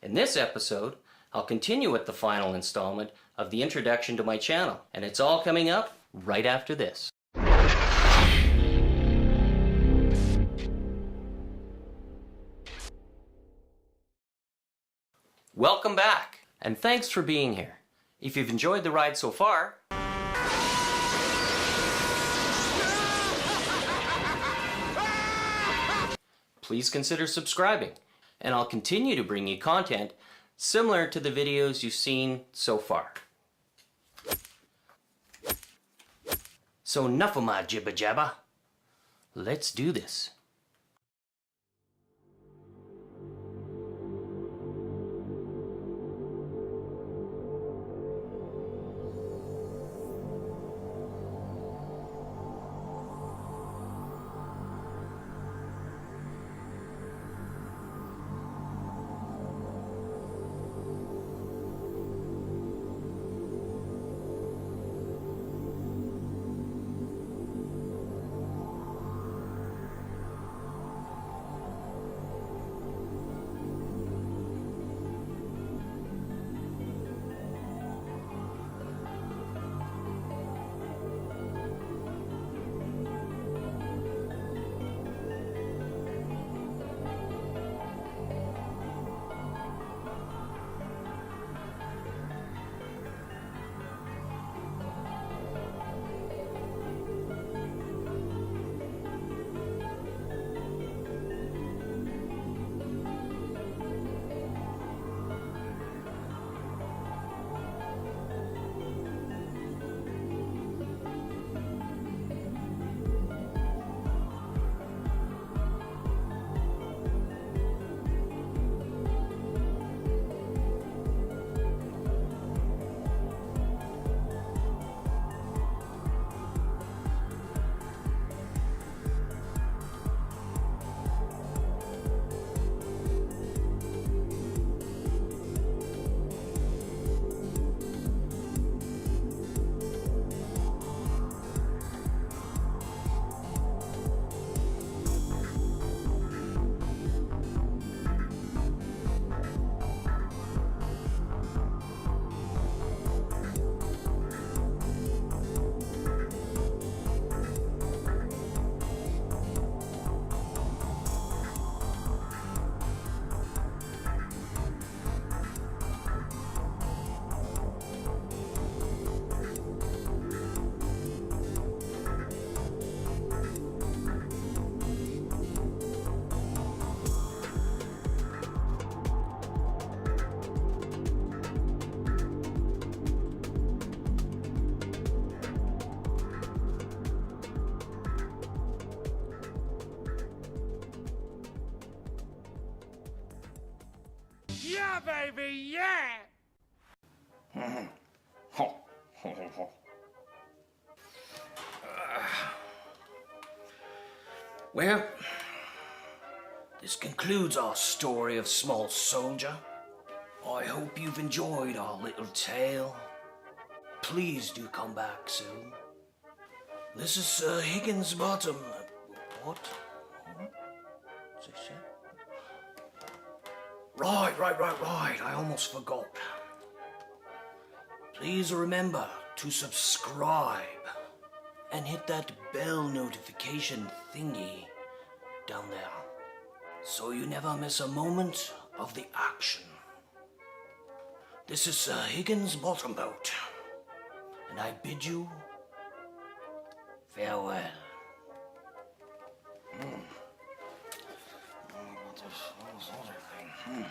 In this episode, I'll continue with the final installment of the introduction to my channel, and it's all coming up right after this. Welcome back, and thanks for being here. If you've enjoyed the ride so far, please consider subscribing, and I'll continue to bring you content similar to the videos you've seen so far. So enough of my jibba jabba. Let's do this. Yeah, baby, yeah! Well, this concludes our story of Small Soldier. I hope you've enjoyed our little tale. Please do come back soon. This is Sir Higginsbottom. What? What's this shit? Right. I almost forgot. Please remember to subscribe and hit that bell notification thingy down there so you never miss a moment of the action. This is Sir Higginsbottomboat, and I bid you farewell. What the other thing?